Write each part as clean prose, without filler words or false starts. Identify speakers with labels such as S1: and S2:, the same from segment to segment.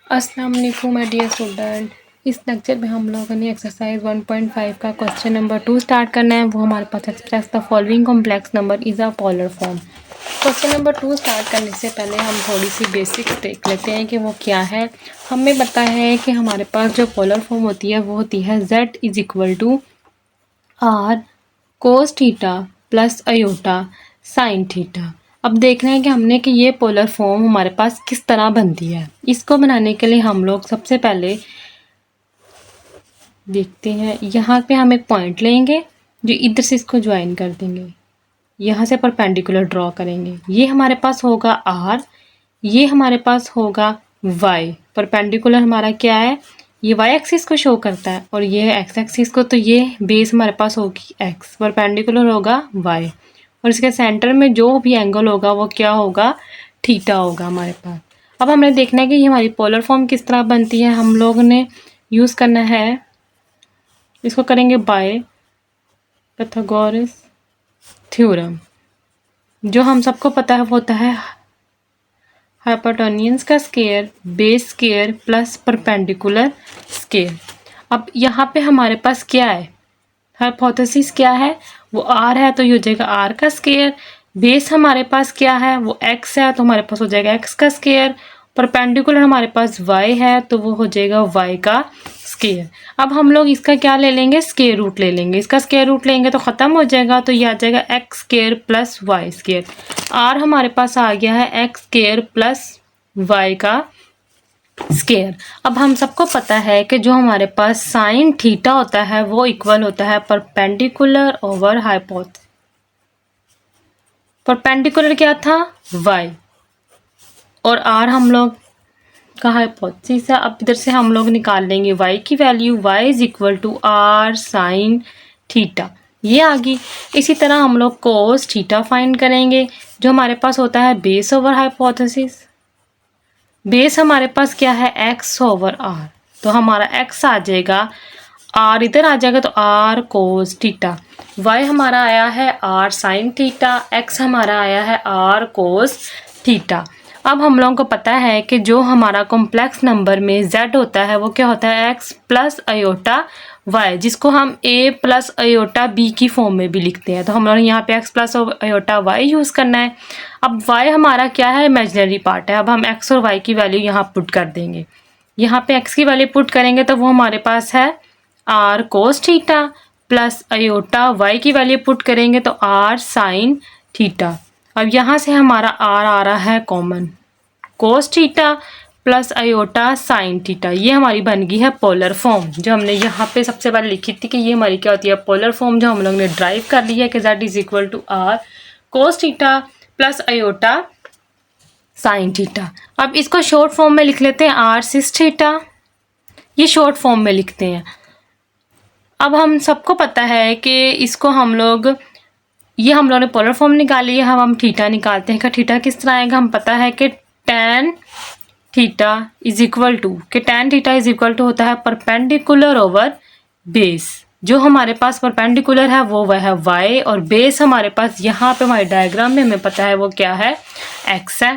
S1: अस्सलाम वालेकुम my dear student. इस लेक्चर में हम लोगों ने एक्सरसाइज 1.5 का क्वेश्चन नंबर 2 स्टार्ट करना है। वो हमारे पास express the following complex number is a polar form. Question number 2 start करने से पहले हम थोड़ी सी बेसिक्स देख लेते हैं कि वो क्या है। हमें पता है कि हमारे पास जो पोलर फॉर्म होती है वो होती है z is equal to r cos theta plus iota sine theta. अब देखना है कि हमने कि ये पोलर फॉर्म हमारे पास किस तरह बनती है। इसको बनाने के लिए हम लोग सबसे पहले देखते हैं, यहाँ पे हम एक पॉइंट लेंगे जो इधर से इसको ज्वाइन कर देंगे, यहाँ से परपेंडिकुलर ड्रॉ करेंगे। ये हमारे पास होगा आर, ये हमारे पास होगा वाई। परपेंडिकुलर हमारा क्या है, ये वाई एक्सिस को शो करता है और ये एक्स एक्सिस को, तो ये बेस हमारे पास होगी एक्स, परपेंडिकुलर होगा वाई, और इसके सेंटर में जो भी एंगल होगा वो क्या होगा, थीटा होगा हमारे पास। अब हमने देखना है कि ये हमारी पोलर फॉर्म किस तरह बनती है। हम लोग ने यूज़ करना है, इसको करेंगे बाय पाइथागोरस थ्योरम। जो हम सबको पता है वो होता है हाइपोटेन्यूज का square base square plus perpendicular square. अब यहाँ पे हमारे पास क्या है, हाइपोथेसिस क्या है, वो आर है तो ये हो जाएगा आर का स्क्वायर। बेस हमारे पास क्या है, वो एक्स है तो हमारे पास हो जाएगा एक्स का स्क्वायर। परपेंडिकुलर हमारे पास वाई है तो वो हो जाएगा वाई का स्क्वायर। अब हम लोग इसका क्या ले लेंगे, स्क्वायर रूट ले लेंगे। इसका स्क्वायर रूट लेंगे तो ख़त्म हो जाएगा, तो ये आ जाएगा x square plus y square. आर हमारे पास आ गया है एक्स स्क्वायर प्लस वाई का स्क्वायर। अब हम सबको पता है कि जो हमारे पास साइन थीटा होता है वो इक्वल होता है परपेंडिकुलर ओवर हाइपोथ। परपेंडिकुलर क्या था, y, और r हम लोग का हाइपोथेसिस है। अब इधर से हम लोग निकाल लेंगे y की value, y is equal to r sine theta, ये आ गई। इसी तरह हम लोग कोस थीटा फाइंड करेंगे, जो हमारे पास होता है बेस ओवर हाइपोथेसिस। बेस हमारे पास क्या है, x ओवर r, तो हमारा x आ जाएगा, r इधर आ जाएगा तो r कोस थीटा। y हमारा आया है r साइन थीटा, x हमारा आया है r कोस थीटा। अब हम लोगों को पता है कि जो हमारा कॉम्प्लेक्स नंबर में z होता है वो क्या होता है, x प्लस अयोटा y, जिसको हम a प्लस अयोटा b की फॉर्म में भी लिखते हैं। तो हम लोग यहाँ पे x plus iota y use करना है। अब y हमारा क्या है, इमेजिनरी पार्ट है। अब हम x और y की वैल्यू यहाँ पुट कर देंगे। यहाँ पे x की वैल्यू पुट करेंगे तो वो हमारे पास है r कोस थीटा प्लस अयोटा, y की वैल्यू पुट करेंगे तो r साइन थीटा। अब यहाँ से हमारा r आ रहा है कॉमन, कोस theta plus iota sine theta. ये हमारी बन गई है पोलर फॉर्म, जो हमने यहाँ पे सबसे पहले लिखी थी कि ये हमारी क्या होती है, पोलर फॉर्म, जो हम लोग ने ड्राइव कर ली है कि z is equal to r cos theta plus iota sine theta. अब इसको शॉर्ट फॉर्म में लिख लेते हैं आर सिस थीटा, ये शॉर्ट फॉर्म में लिखते हैं। अब हम सबको पता है कि इसको हम लोग, ये हम लोगों ने पोलर फॉर्म निकाली है, हम थीटा निकालते हैं कि थीटा किस तरह आएगा। हम पता है कि tan theta is equal to, कि tan theta is equal to होता है परपेंडिकुलर ओवर बेस। जो हमारे पास परपेंडिकुलर है वो वह है y, और बेस हमारे पास यहाँ पे हमारे डायग्राम में हमें पता है वो क्या है, x है।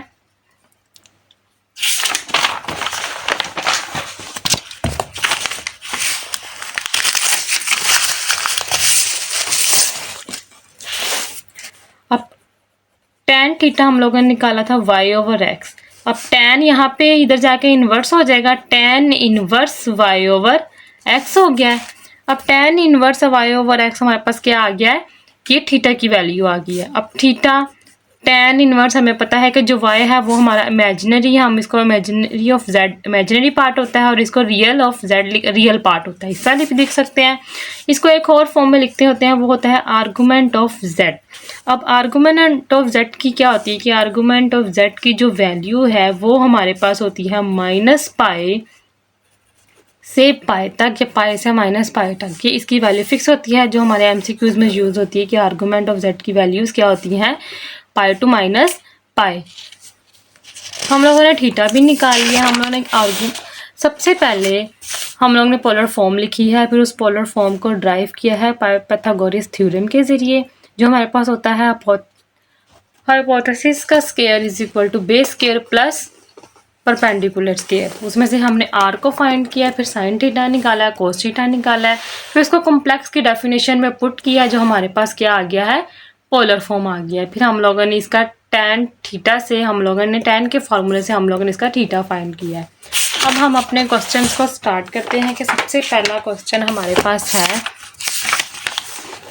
S1: अब tan थीटा हम लोगों ने निकाला था y ओवर x। अब tan यहाँ पे इधर जाके इन्वर्स हो जाएगा, tan inverse y over x हो गया है। अब tan inverse y over x हमारे पास क्या आ गया है, कि थीटा की वैल्यू आ गई है। अब थीटा tan इनवर्स हमें पता है कि जो y है वो हमारा इमेजिनरी है, हम इसको imaginary of z, imaginary part होता है, और इसको real of z real part होता है, इस वाले भी लिख सकते हैं। इसको एक और फॉर्म में लिखते होते हैं, वो होता है आर्गूमेंट ऑफ z। अब आर्गूमेंट ऑफ z की क्या होती है, कि आर्गूमेंट ऑफ z की जो वैल्यू है वो हमारे पास होती है माइनस पाई से पाई तक, या पाई से माइनस पाई तक, ये इसकी वैल्यू फिक्स होती है, जो हमारे एमसीक्यूज में यूज़ होती है कि आर्गूमेंट ऑफ z की वैल्यूज़ क्या होती हैं, पाई टू माइनस पाई। हम लोगों ने थीटा भी निकाल लिया। हम लोगों ने सबसे पहले हम लोग ने पोलर फॉर्म लिखी है, फिर उस पोलर फॉर्म को ड्राइव किया है पाइथागोरस थ्योरम के ज़रिए। जो हमारे पास होता है हाइपोथेसिस का square is equal to base square plus perpendicular square, उसमें से हमने आर को फाइंड किया, फिर साइन थीटा निकाला है, कोस थीटा निकाला है, फिर उसको कॉम्प्लेक्स की डेफिनेशन में पुट किया, जो हमारे पास क्या आ गया है, पोलर फॉर्म आ गया है। फिर हम लोगों ने इसका tan थीटा से, हम लोगों ने tan के फॉर्मूले से हम लोगों ने इसका थीटा फाइंड किया है। अब हम अपने क्वेश्चंस को स्टार्ट करते हैं कि सबसे पहला क्वेश्चन हमारे पास है,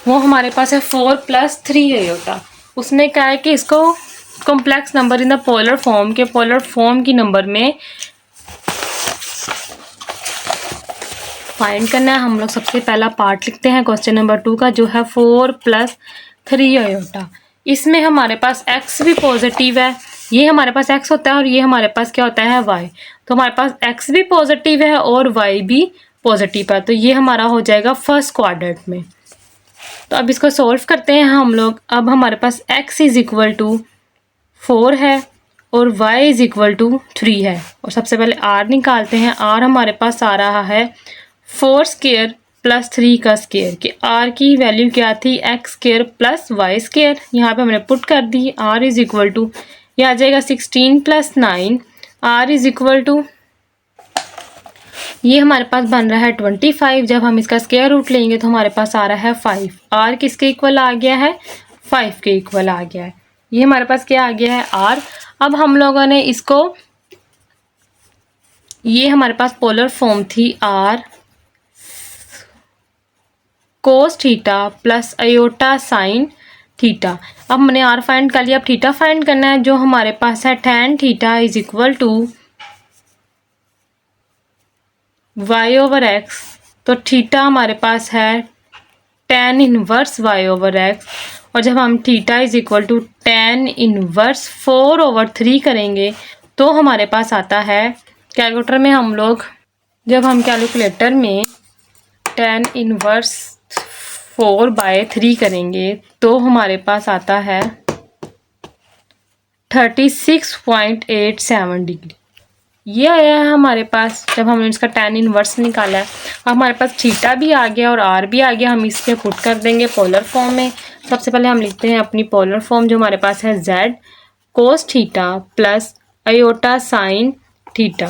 S1: वो हमारे पास है 4 + 3 आयोटा। उसने कहा है कि इसको complex number in the polar form के पोलर फॉर्म की नंबर में फाइंड करना है। हम लोग सबसे पहला पार्ट लिखते हैं क्वेश्चन नंबर 2 का, जो है 4 + 3 आयोटा। इसमें हमारे पास x भी पॉजिटिव है, ये हमारे पास x होता है और ये हमारे पास क्या होता है, y। तो हमारे पास x भी पॉजिटिव है और y भी पॉजिटिव है, तो ये हमारा हो जाएगा फर्स्ट क्वाड्रेंट में। तो अब इसको सॉल्व करते हैं हम लोग। अब हमारे पास x = 4 है और y = 3 है, और सबसे पहले r निकालते हैं। r हमारे पास आ रहा है 4² + 3 का स्केयर, कि r की वैल्यू क्या थी, x² + y²। यहाँ पे हमने पुट कर दी। r = यह आ जाएगा 16 + 9। r ये हमारे पास बन रहा है 25। जब हम इसका स्क्वायर रूट लेंगे तो हमारे पास आ रहा है 5। r किसके इक्वल आ गया है, 5 के इक्वल आ गया है। ये हमारे पास क्या आ गया है, r। अब हम लोगों ने इसको, ये हमारे पास पोलर फॉर्म थी r cos theta + iota sine theta. अब हमने r फाइंड कर लिया, अब थीटा फाइंड करना है, जो हमारे पास है tan थीटा = y/x। तो थीटा हमारे पास है tan इनवर्स y/x, और जब हम थीटा = tan इनवर्स 4/3 करेंगे तो हमारे पास आता है, कैलकुलेटर में हम लोग, जब हम कैलकुलेटर में tan इनवर्स 4/3 करेंगे तो हमारे पास आता है 36.87 डिग्री। ये आया है हमारे पास जब हमने इसका tan इनवर्स निकाला है। हमारे पास थीटा भी आ गया और r भी आ गया, हम इसके पुट कर देंगे पोलर फॉर्म में। सबसे पहले हम लिखते हैं अपनी पोलर फॉर्म, जो हमारे पास है z cos theta + iota sine theta.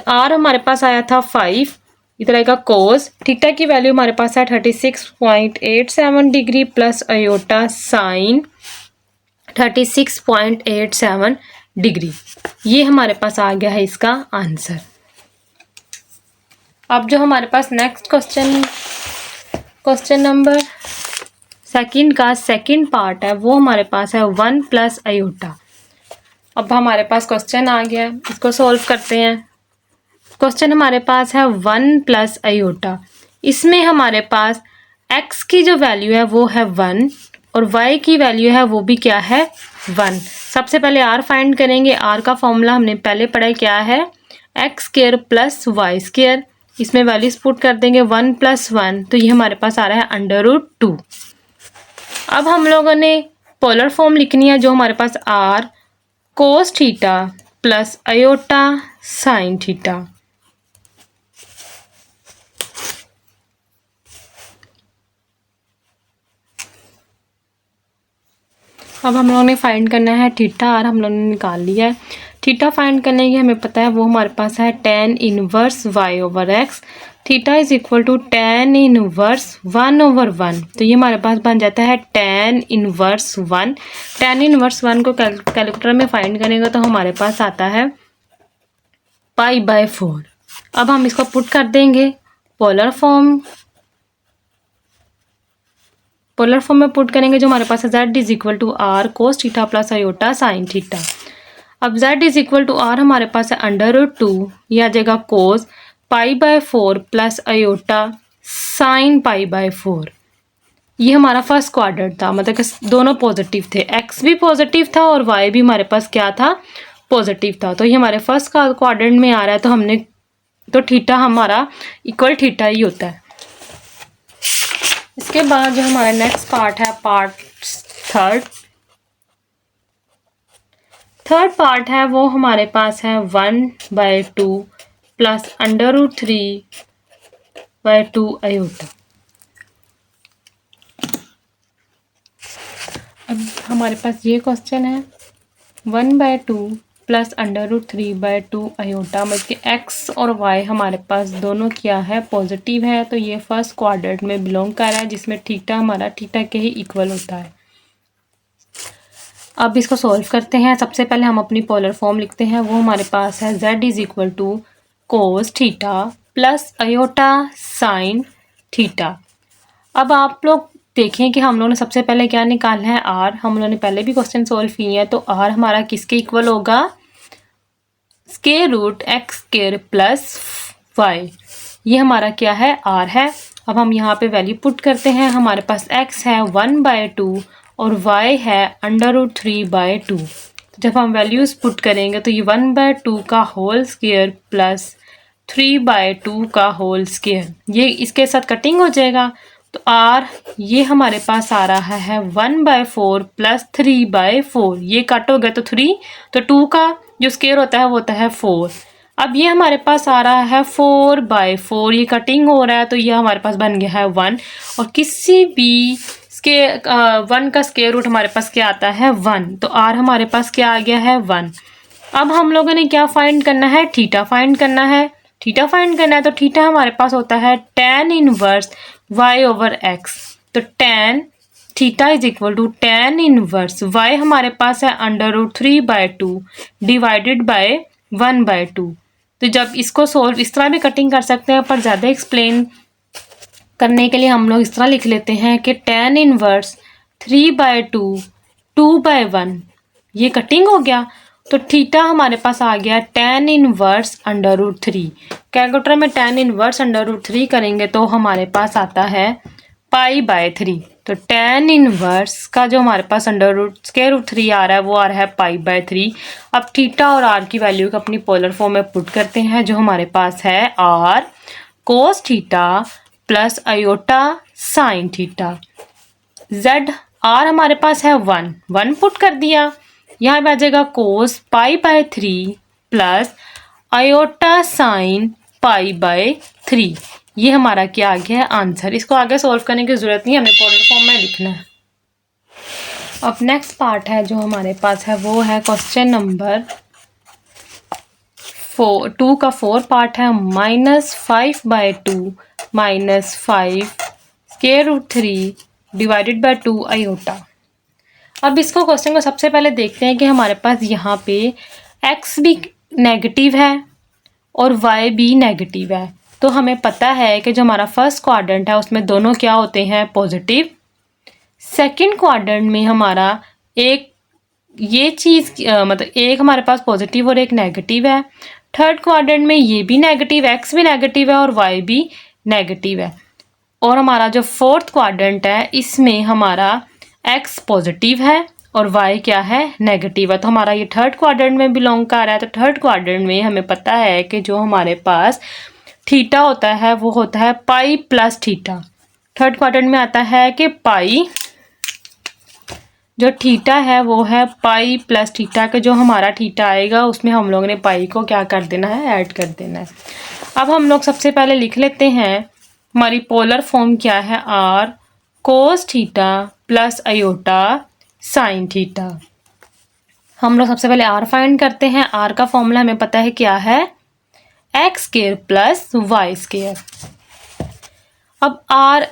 S1: r हमारे पास आया था 5, इधर आएगा कोस थीटा की वैल्यू हमारे पास है 36.87 डिग्री + आयोटा साइन 36.87 डिग्री। ये हमारे पास आ गया है इसका आंसर। अब जो हमारे पास नेक्स्ट क्वेश्चन नंबर सेकंड का सेकंड पार्ट है, वो हमारे पास है 1 + आयोटा। अब हमारे पास क्वेश्चन आ गया, इसको सॉल्व करते हैं। क्वेश्चन हमारे पास है 1 + आयोटा। इसमें हमारे पास x की जो वैल्यू है वो है 1 और y की वैल्यू है वो भी क्या है, 1। सबसे पहले r फाइंड करेंगे। r का फॉर्मूला हमने पहले पढ़ा है, क्या है, x² + y²। इसमें वैल्यूज पुट कर देंगे 1 + 1, तो ये हमारे पास आ रहा है √2। अब हम लोगों ने पोलर फॉर्म लिखनी है, जो हमारे पास r cos theta + iota sine theta. अब हम लोगों ने फाइंड करना है थीटा। r हम लोगों ने निकाल लिया है। थीटा फाइंड करने की हमें पता है, वो हमारे पास है tan inverse y/x। Theta = tan inverse 1/1। तो ये हमारे पास बन जाता है tan इनवर्स 1। tan इनवर्स 1 को कैलकुलेटर में फाइंड करेंगे तो हमारे पास आता है π/4। अब हम इसको पुट कर देंगे पोलर फॉर्म में पुट करेंगे, जो हमारे पास है z = r cos theta + iota sine theta. अब z = r हमारे पास है √2, यह आ जाएगा कोस π/4 + आयोटा साइन π/4। ये हमारा फर्स्ट क्वाड्रेंट था, मतलब कि दोनों पॉजिटिव थे, x भी पॉजिटिव था और y भी हमारे पास क्या था, पॉजिटिव था। तो ये हमारे फर्स्ट क्वाड्रेंट में आ रहा है, तो हमने, तो थीटा हमारा इक्वल थीटा ही होता है। इसके बाद जो हमारा नेक्स्ट पार्ट है, पार्ट थर्ड पार्ट है, वो हमारे पास है 1/2 + √3/2 आयोटा। अब हमारे पास ये क्वेश्चन है 1/2 प्लस √3/2 आयोटा। मतलब कि एक्स और वाई हमारे पास दोनों क्या है, पॉजिटिव है, तो ये फर्स्ट क्वाड्रेंट में बिलोंग कर रहा है, जिसमें थीटा हमारा थीटा के ही इक्वल होता है। अब इसको सॉल्व करते हैं। सबसे पहले हम अपनी पोलर फॉर्म लिखते हैं, वो हमारे पास है z = cos theta plus iota sine theta. अब आप लोग देखें कि हम लोगों ने सबसे पहले क्या निकालना है, r। हम लोगों ने पहले भी क्वेश्चन सॉल्व किए हैं, तो r हमारा किसके इक्वल होगा, √x² प्लस y। ये हमारा क्या है, r है। अब हम यहाँ पे वैल्यू पुट करते हैं। हमारे पास x है 1/2 और y है √3/2। जब हम वैल्यूज़ पुट करेंगे तो ये 1/2 का होल स्क्वायर प्लस 3/2 का होल स्क्वायर, ये इसके साथ कटिंग हो जाएगा। तो r ये हमारे पास आ रहा है 1/4 प्लस 3/4। ये कट हो गया तो 3, तो 2 का जो स्क्वायर होता है वो होता है 4। अब ये हमारे पास आ रहा है 4/4, ये कटिंग हो रहा है, तो ये हमारे पास बन गया है 1। और किसी भी वन का स्क्वायर रूट हमारे पास क्या आता है, 1। तो r हमारे पास क्या आ गया है, 1। अब हम लोगों ने क्या फाइंड करना है, थीटा फाइंड करना है। थीटा फाइंड करना है तो थीटा हमारे पास होता है tan इनवर्स y/x। तो tan theta = tan inverse y हमारे पास है √3/2 डिवाइडेड बाय 1/2। तो जब इसको सोल्व इस तरह भी कटिंग कर सकते हैं, पर ज़्यादा एक्सप्लेन करने के लिए हम लोग इस तरह लिख लेते हैं कि tan इनवर्स 3/2 2/1। ये कटिंग हो गया, तो थीटा हमारे पास आ गया tan इनवर्स √3। कैलकुलेटर में tan इनवर्स √3 करेंगे तो हमारे पास आता है π/3। तो tan इनवर्स का जो हमारे पास √√3 आ रहा है वो आ रहा है π/3। अब थीटा और r की वैल्यू को अपनी पोलर फॉर्म में पुट करते हैं, जो हमारे पास है r cos theta plus iota sine theta. z r हमारे पास है 1 पुट कर दिया, यहाँ पे आ जाएगा कोस π/3 प्लस आयोटा साइन π/3। ये हमारा क्या आ गया है, आंसर। इसको आगे सॉल्व करने की जरूरत नहीं है, हमें पोलर फॉर्म में लिखना है। अब नेक्स्ट पार्ट है जो हमारे पास है वो है क्वेश्चन नंबर 2 का 4 पार्ट है। -5/2 -5 √3 डिवाइडेड बाय 2 आयोटा। अब इसको क्वेश्चन को सबसे पहले देखते हैं कि हमारे पास यहाँ पे x भी नेगेटिव है और y भी नेगेटिव है। तो हमें पता है कि जो हमारा फर्स्ट क्वाड्रेंट है उसमें दोनों क्या होते हैं, पॉजिटिव। सेकंड क्वाड्रेंट में हमारा एक ये चीज़ मतलब एक हमारे पास पॉजिटिव और एक नेगेटिव है। थर्ड क्वाड्रेंट में ये भी नेगेटिव, x भी नेगेटिव है और y भी नेगेटिव है। और हमारा जो फोर्थ क्वाड्रेंट है इसमें हमारा x पॉजिटिव है और y क्या है, नेगेटिव है। तो हमारा ये थर्ड क्वाड्रेंट में बिलोंग कर रहा है। तो थर्ड क्वाड्रेंट में हमें पता है कि जो हमारे पास थीटा होता है वो होता है pi plus theta. Third quadrant में आता है कि पाई, जो थीटा है वो है पाई प्लस थीटा के जो हमारा थीटा आएगा उसमें हम लोगों ने पाई को क्या कर देना है, ऐड कर देना है। अब हम लोग सबसे पहले लिख लेते हैं हमारी पोलर फॉर्म क्या है, r कोस theta plus iota sine theta. हम लोग सबसे पहले r फाइंड करते हैं। r का फॉर्मूला हमें पता है क्या है, x² प्लस y²। अब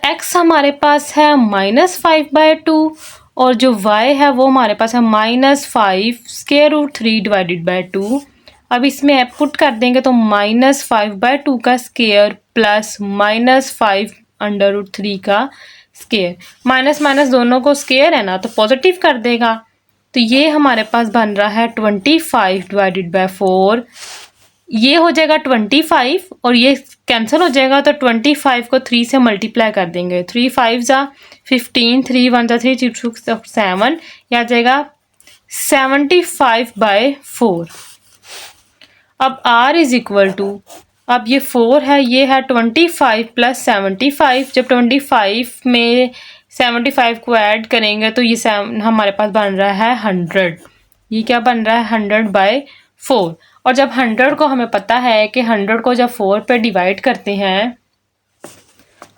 S1: x हमारे पास है -5/2 और जो y है वो हमारे पास है -5 √3 डिवाइडेड बाय 2। अब इसमें ऐप पुट कर देंगे तो -5/2 का स्क्वायर प्लस -5 √3 का स्क्वायर। माइनस माइनस दोनों को स्क्वायर है ना तो पॉजिटिव कर देगा। तो ये हमारे पास बन रहा है 25 डिवाइडेड बाय 4। ये हो जाएगा 25 और ये कैंसिल हो जाएगा, तो 25 को 3 से मल्टीप्लाई कर देंगे। 3 5 ज़ा 15, 3 1 ज़ा 3 2 7, यह आ जाएगा 75/4। अब r = अब ये 4 है, ये है 25 प्लस 75। जब 25 में 75 को ऐड करेंगे तो ये हमारे पास बन रहा है 100। ये क्या बन रहा है, 100/4। और जब 100 को हमें पता है कि 100 को जब 4 पे डिवाइड करते हैं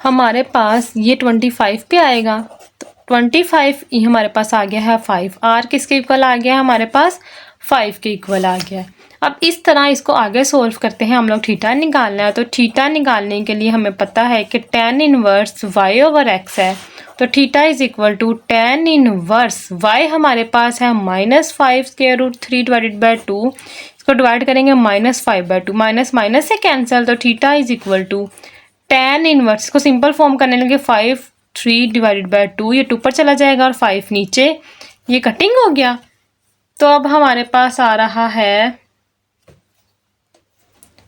S1: हमारे पास ये 25 पे आएगा। तो 25 ये हमारे पास आ गया है 5। r किसके इक्वल आ गया है हमारे पास, 5 के इक्वल आ गया है। अब इस तरह इसको आगे सोल्व करते हैं। हम लोग थीटा निकालना है, तो थीटा निकालने के लिए हमें पता है कि tan inverse y over x है, तो theta is equal to tan inverse y हमारे पास है -5 स्क्वायर रूट 3 डिवाइडेड बाई 2, इसको डिवाइड करेंगे -5/2, माइनस माइनस से कैंसिल, तो theta is equal to tan inverse, इसको सिंपल फॉर्म करने लगे 5 3 डिवाइडेड बाई 2, ये 2 पर चला जाएगा और 5 नीचे, ये कटिंग हो गया। तो अब हमारे पास आ रहा है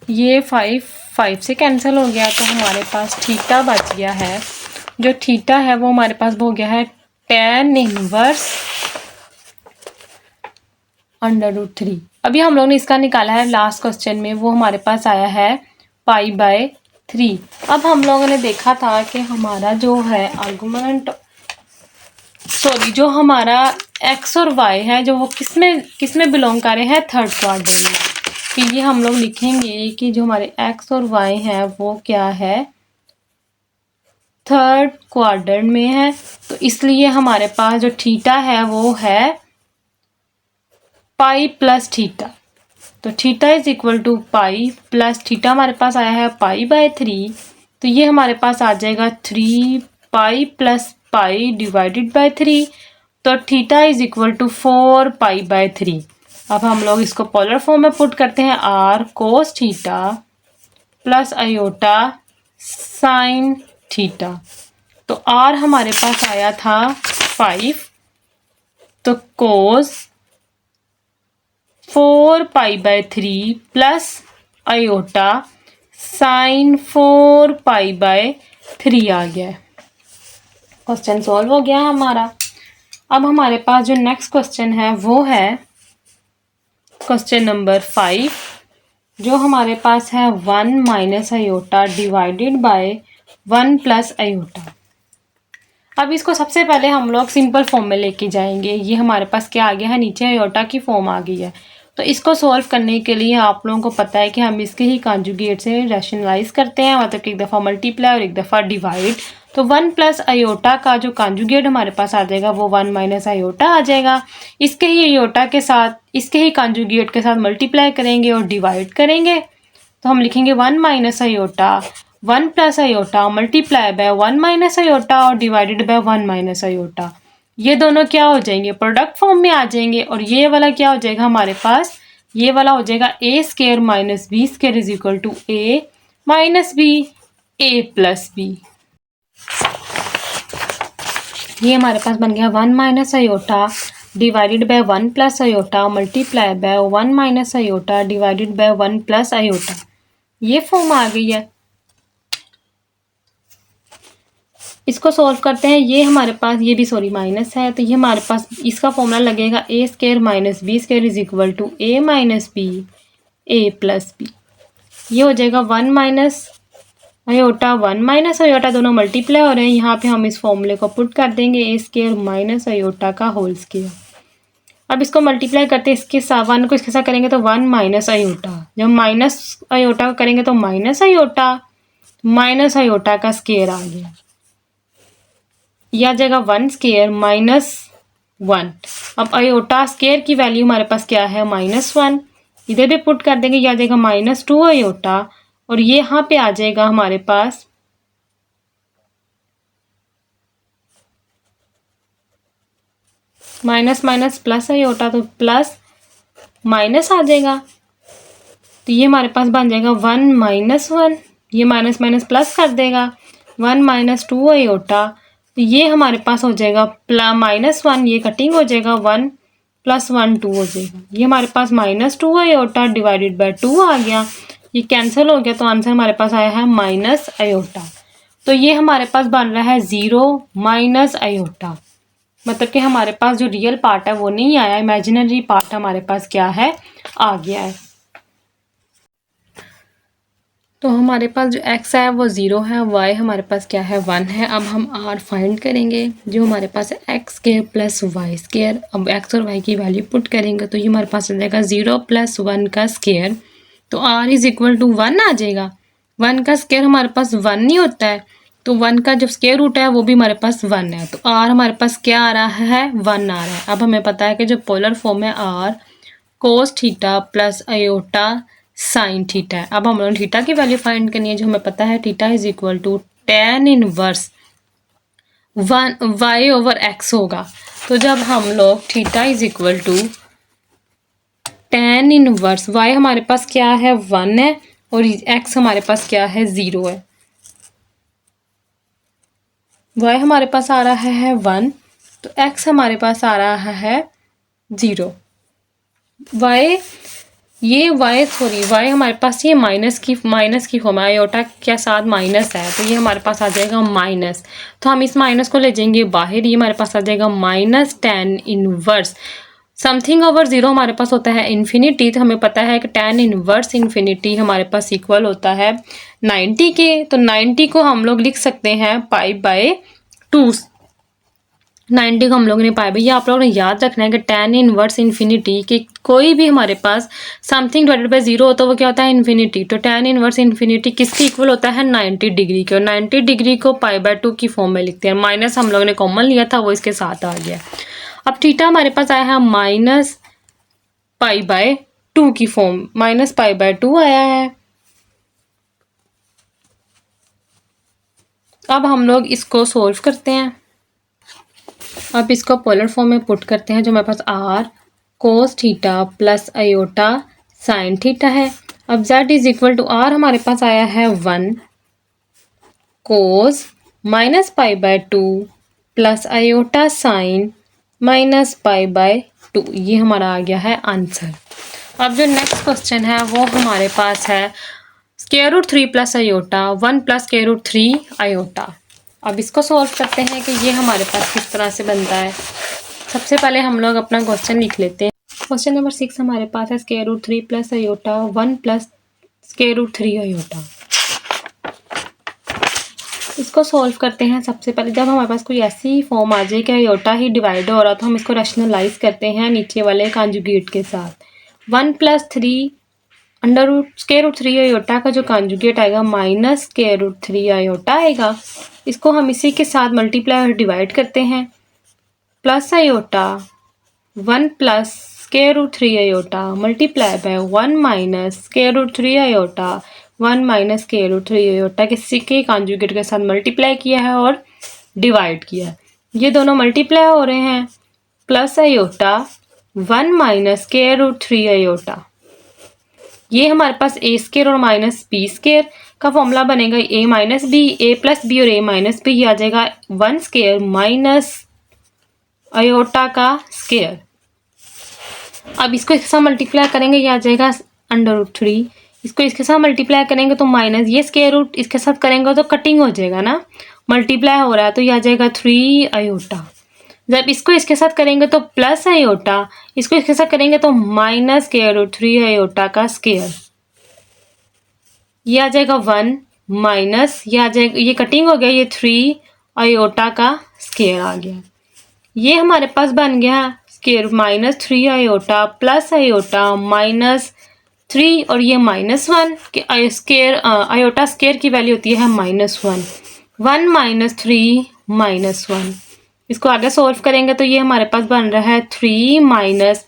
S1: ये 5 से कैंसिल हो गया, तो हमारे पास थीटा बच गया है। जो थीटा है वो हमारे पास हो गया है tan इनवर्स √3। अभी हम लोगों ने इसका निकाला है लास्ट क्वेश्चन में, वो हमारे पास आया है π/3। अब हम लोगों ने देखा था कि हमारा जो है आर्गुमेंट जो हमारा x और y है, जो वो किसमें बिलोंग कर रहे हैं, थर्ड क्वाड्रेंट में। तो ये हम लोग लिखेंगे कि जो हमारे x और y है वो क्या है, थर्ड क्वाड्रेंट में है। तो इसलिए हमारे पास जो थीटा है वो है पाई प्लस थीटा, तो theta is equal to pi plus theta हमारे पास आया है π/3, तो ये हमारे पास आ जाएगा 3 pi plus pi divided by 3, तो थीटा इज इक्वल टू 4 π/3। अब हम लोग इसको पोलर फॉर्म में पुट करते हैं, r कोस theta plus iota sine theta, तो r हमारे पास आया था 5, तो कोस 4 π/3 प्लस आयोटा साइन 4 π/3 आ गया है। क्वेश्चन सॉल्व हो गया हमारा। अब हमारे पास जो नेक्स्ट क्वेश्चन है वो है क्वेश्चन नंबर 5, जो हमारे पास है 1 minus iota divided by 1 plus iota. अब इसको सबसे पहले हम लोग सिंपल फॉर्म में लेके जाएंगे। ये हमारे पास क्या आ गया है, नीचे आयोटा की फॉर्म आ गई है। तो इसको सॉल्व करने के लिए आप लोगों को पता है कि हम इसके ही कॉन्जुगेट से रैशनलाइज करते हैं, मतलब कि एक दफ़ा मल्टीप्लाई और एक दफ़ा डिवाइड। तो 1 प्लस आयोटा का जो कॉन्जुगेट हमारे पास आ जाएगा वो 1 माइनस आयोटा आ जाएगा। इसके ही आयोटा के साथ, इसके ही कॉन्जुगेट के साथ मल्टीप्लाई करेंगे और डिवाइड करेंगे, तो हम लिखेंगे 1 minus iota 1 plus iota multiply by 1 minus iota और डिवाइडेड बाय 1 माइनस आयोटा। ये दोनों क्या हो जाएंगे, प्रोडक्ट फॉर्म में आ जाएंगे, और ये वाला क्या हो जाएगा हमारे पास, ये वाला हो जाएगा a square minus b square is equal to a minus b a plus b. ये हमारे पास बन गया 1 minus iota divided by 1 plus iota multiply by 1 minus iota divided by 1 plus iota. ये फॉर्म आ गई है। इसको सॉल्व करते हैं। ये हमारे पास, ये भी सॉरी माइनस है, तो ये हमारे पास इसका फॉर्मूला लगेगा a square minus b square is equal to a minus b a plus b. ये हो जाएगा 1 माइनस आयोटा 1 माइनस आयोटा, दोनों मल्टीप्लाई हो रहे हैं। यहाँ पे हम इस फॉर्मूले को पुट कर देंगे a स्क्वायर माइनस आयोटा का होल स्क्वायर। अब इसको मल्टीप्लाई करते हैं, इसके साथ 1 को इसके साथ करेंगे तो 1 माइनस आयोटा, जब माइनस आयोटा को करेंगे तो माइनस आयोटा का स्क्वायर आ गया। यह आ जाएगा 1 स्क्वायर माइनस 1। अब आयोटा स्क्वायर की वैल्यू हमारे पास क्या है, -1, इधर भी पुट कर देंगे, यह आ जाएगा -2 आयोटा, और ये यहाँ पे आ जाएगा हमारे पास माइनस माइनस प्लस आयोटा, तो प्लस माइनस आ जाएगा, तो ये हमारे पास बन जाएगा 1 माइनस 1, ये माइनस माइनस प्लस कर देगा 1 माइनस 2 आयोटा, तो ये हमारे पास हो जाएगा -1, ये कटिंग हो जाएगा 1 प्लस 1 2 हो जाएगा। ये हमारे पास -2 आयोटा डिवाइडेड बाय 2 आ गया, ये कैंसिल हो गया, तो आंसर हमारे पास आया है माइनस आयोटा। तो ये हमारे पास बन रहा है 0 माइनस आयोटा, मतलब कि हमारे पास जो रियल पार्ट है वो नहीं आया, इमेजिनरी पार्ट हमारे पास क्या है, आ गया है। तो हमारे पास जो x है वो 0 है, y हमारे पास क्या है 1 है। अब हम r फाइंड करेंगे, जो हमारे पास है x square plus y square. अब x और y की वैल्यू पुट करेंगे तो ये हमारे पास आ जाएगा 0 प्लस 1 का स्क्वायर, तो r इज इक्वल टू 1 आ जाएगा। 1 का स्क्वायर हमारे पास 1 नहीं होता है, तो 1 का जो स्क्वायर रूट है वो भी हमारे पास 1 है, तो r हमारे पास क्या आ रहा है, 1 आ रहा है। अब हमें पता है कि जो पोलर फॉर्म है r कोस theta plus iota sine theta है। अब हम लोग थीटा की वैल्यू फाइंड करनी है, जो हमें पता है theta is equal to tan inverse one y over x होगा। तो जब हम लोग theta is equal to tan inverse y हमारे पास क्या है 1 है और एक्स हमारे पास क्या है 0 है। वाई हमारे पास आ रहा है 1 तो एक्स हमारे पास आ रहा है 0। वाई वाई हमारे पास ये माइनस की फॉर्म है, आयोटा के साथ माइनस है तो ये हमारे पास आ जाएगा माइनस। तो हम इस माइनस को ले जाएंगे बाहर, ये हमारे पास आ जाएगा minus tan inverse something over 0 हमारे पास होता है इन्फिनिटी। तो हमें पता है कि tan इनवर्स इन्फिनिटी हमारे पास इक्वल होता है 90 के। तो 90 को हम लोग लिख सकते हैं पाई बाय 2। 90 को हम लोगों ने पाया। भैया आप लोगों ने याद रखना है कि tan इनवर्स इन्फिनिटी कि कोई भी हमारे पास समथिंग डिवाइडेड बाय 0 होता है वो क्या होता है इन्फिनिटी। तो tan इनवर्स इन्फिनिटी किसके इक्वल होता है 90 डिग्री के, और 90 डिग्री को पाई बाय 2 की फॉर्म में लिखते हैं। माइनस हम लोगों ने कॉमन लिया था वो इसके साथ आ गया। अब थीटा हमारे पास आया है माइनस पाई बाय 2 की फॉर्म, माइनस पाई बाय 2 आया है। अब हम लोग इसको सोल्व करते हैं। अब इसको पोलर फॉर्म में पुट करते हैं, जो हमारे पास r cos theta plus iota sine theta है। अब z is equal to r हमारे पास आया है 1 cos minus pi by 2 plus iota sine minus pi by 2, ये हमारा आ गया है आंसर। अब जो नेक्स्ट क्वेश्चन है वो हमारे पास है square root 3 plus iota 1 plus square root 3 iota. अब इसको सॉल्व करते हैं कि ये हमारे पास किस तरह से बनता है। सबसे पहले हम लोग अपना क्वेश्चन लिख लेते हैं। क्वेश्चन नंबर 6 हमारे पास है square root 3 plus iota 1 plus square root 3 iota. इसको सॉल्व करते हैं। सबसे पहले जब हमारे पास कोई ऐसी फॉर्म आ जाए कि आयोटा ही डिवाइड हो रहा तो हम इसको रैशनलाइज करते हैं नीचे वाले कॉन्जुगेट के साथ। 1 plus 3 under root square root 3 iota का जो कॉन्जुगेट आएगा माइनस स्क्वायर रूट 3 आयोटा आएगा। इसको हम इसी के साथ मल्टीप्लाई और डिवाइड करते हैं। Plus iota 1 plus square root 3 iota multiply by 1 minus square root 3 iota 1 minus square root 3 iota किसी के कॉन्जुगेट के साथ मल्टीप्लाई किया है और डिवाइड किया है। ये दोनों मल्टीप्लाई हो रहे हैं। Plus iota 1 minus square root 3 iota, ये हमारे पास ए स्क्वायर और माइनस बी स्क्वायर का फॉर्मूला बनेगा। A minus b, a plus b और ए माइनस बी, आ जाएगा 1 स्क्वायर माइनस आयोटा का स्क्वायर। अब इसको इसके साथ मल्टीप्लाई करेंगे, ये आ जाएगा अंडर रूट 3। इसको इसके साथ मल्टीप्लाई करेंगे तो माइनस, ये स्क्वायर रूट इसके साथ करेंगे तो कटिंग हो जाएगा ना, मल्टीप्लाई हो रहा है तो ये आ जाएगा 3 आयोटा। जब इसको इसके साथ करेंगे तो प्लस आयोटा, इसको इसके साथ करेंगे तो माइनस स्क्वायर रूट 3 आयोटा का स्क्वायर। ये आ जाएगा 1 माइनस, ये आ जाएगा, ये कटिंग हो गया, ये 3 आयोटा का स्क्वायर आ गया। ये हमारे पास बन गया square minus 3 iota plus iota minus 3 और ये -1 के स्क्वायर आयोटा स्क्वायर की वैल्यू होती है -1। 1 माइनस 3 -1। इसको आगे सॉल्व करेंगे तो ये हमारे पास बन रहा है 3 माइनस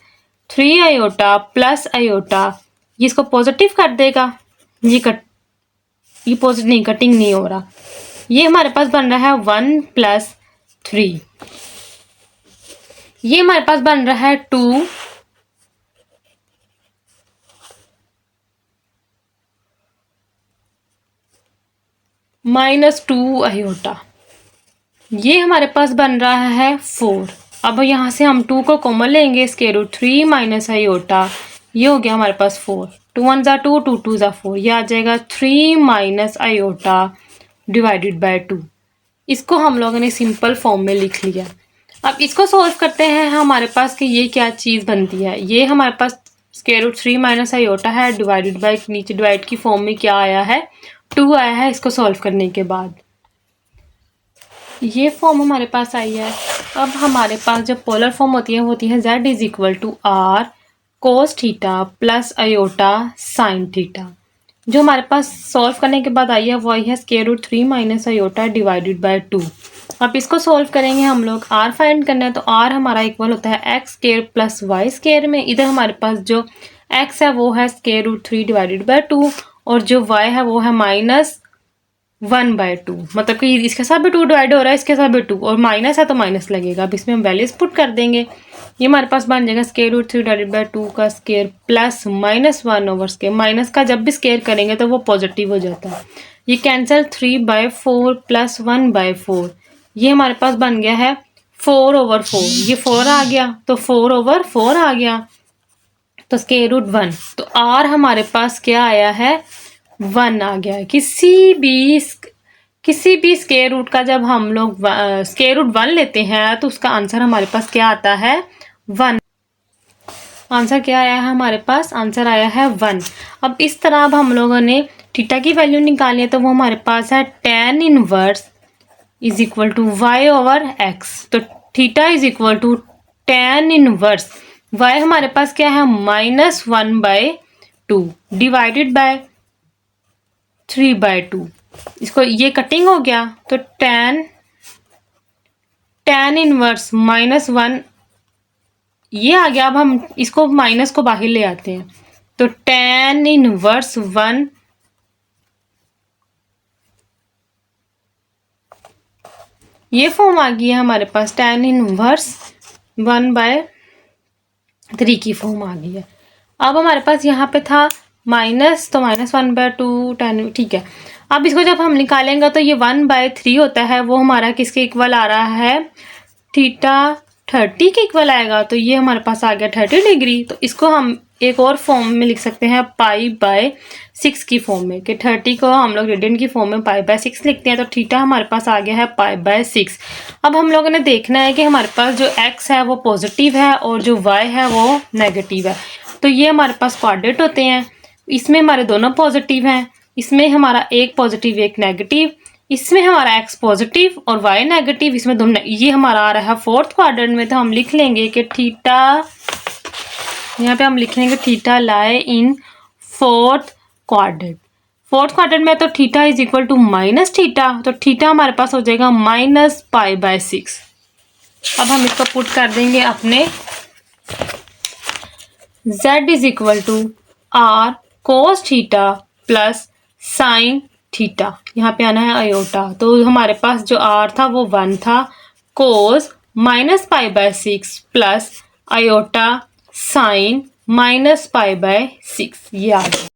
S1: 3 आयोटा प्लस आयोटा, ये इसको पॉजिटिव कर देगा। ये पॉजिटिव नहीं, कटिंग नहीं हो रहा। ये हमारे पास बन रहा है 1 प्लस 3, ये हमारे पास बन रहा है 2 माइनस 2 आयोटा, ये हमारे पास बन रहा है 4। अब यहाँ से हम 2 को कॉमन लेंगे, स्क्वायर रूट 3 माइनस आयोटा, ये हो गया हमारे पास 4। 2 1 ज़ा 2, 2 2 ज़ा 4, ये आ जाएगा 3 माइनस आयोटा डिवाइडेड बाय 2। इसको हम लोगों ने सिंपल फॉर्म में लिख लिया। अब इसको सॉल्व करते हैं हमारे पास कि ये क्या चीज़ बनती है। ये हमारे पास स्क्वायर रूट 3 माइनस आयोटा है डिवाइडेड बाय, नीचे डिवाइड की फॉर्म में क्या आया है 2 आया है। इसको सॉल्व करने के बाद ये फॉर्म हमारे पास आई है। अब हमारे पास जो पोलर फॉर्म होती है वो होती है z is equal to r cos theta plus iota sine theta. जो हमारे पास सॉल्व करने के बाद आई है वो आई है square root 3 minus iota divided by 2। अब इसको सॉल्व करेंगे हम लोग। आर फाइंड करना है तो आर हमारा इक्वल होता है x square plus y square में। इधर हमारे पास जो एक्स है वो है स्क्वायर रूट 3 डिवाइडेड बाय 2 और जो वाई है वो है -1/2। मतलब कि इसके साथ भी 2 डिवाइड हो रहा है, इसके साथ भी 2 और माइनस है तो माइनस लगेगा। अब इसमें हम वैल्यूज पुट कर देंगे। ये हमारे पास बन जाएगा स्क्वायर रूट 3 डिवाइडेड बाय 2 का square plus -1 over square. Minus का जब भी स्क्वायर करेंगे तो वो पॉजिटिव हो जाता है। ये कैंसिल 3/4 प्लस 1/4। ये हमारे पास बन गया है 4/4। ये 4 आ गया तो 4/4 आ गया तो स्क्वायर रूट 1। तो आर हमारे पास क्या आया है 1 आ गया है। किसी भी स्क्वायर रूट का जब हम लोग स्क्वायर रूट 1 लेते हैं तो उसका आंसर हमारे पास क्या आता है 1। आंसर क्या आया है हमारे पास, आंसर आया है 1। अब इस तरह अब हम लोगों ने थीटा की वैल्यू निकाली है तो वो हमारे पास है tan inverse is equal to y over x. तो theta is equal to tan inverse y हमारे पास क्या है -1/2 डिवाइडेड बाय 3/2। इसको ये कटिंग हो गया तो tan इनवर्स -1 ये आ गया। अब हम इसको माइनस को बाहर ले आते हैं तो tan इनवर्स 1 ये फॉर्म आ गई है हमारे पास। tan इनवर्स 1/3 की फॉर्म आ गई है। अब हमारे पास यहाँ पे था माइनस तो -1/2 tan, ठीक है। अब इसको जब हम निकालेंगे तो ये 1/3 होता है, वो हमारा किसके इक्वल आ रहा है थीटा 30 के इक्वल आएगा। तो ये हमारे पास आ गया 30 डिग्री। तो इसको हम एक और फॉर्म में लिख सकते हैं π/6 की फॉर्म में, कि 30 को हम लोग रेडियन की फॉर्म में π/6 लिखते हैं। तो थीटा हमारे पास आ गया है π/6। अब हम लोगों ने देखना है कि हमारे पास जो x है वो पॉजिटिव है और जो y है वो नेगेटिव है। तो ये हमारे पास क्वाड्रेट होते हैं। इसमें हमारे दोनों पॉजिटिव हैं, इसमें हमारा एक पॉजिटिव एक नेगेटिव, इसमें हमारा x पॉजिटिव और y नेगेटिव, इसमें दोनों। ये हमारा आ रहा है फोर्थ क्वाड्रेंट में। तो हम लिख लेंगे कि थीटा, यहाँ पे हम लिखेंगे theta lie in fourth quadrant. Fourth quadrant में तो theta is equal to minus theta, तो थीटा हमारे पास हो जाएगा -π/6। अब हम इसको पुट कर देंगे अपने z is equal to r cos theta plus sine theta. यहाँ पे आना है आयोटा। तो हमारे पास जो r था वो 1 था, cos -π/6 प्लस आयोटा साइन -π/6 ये आ गया।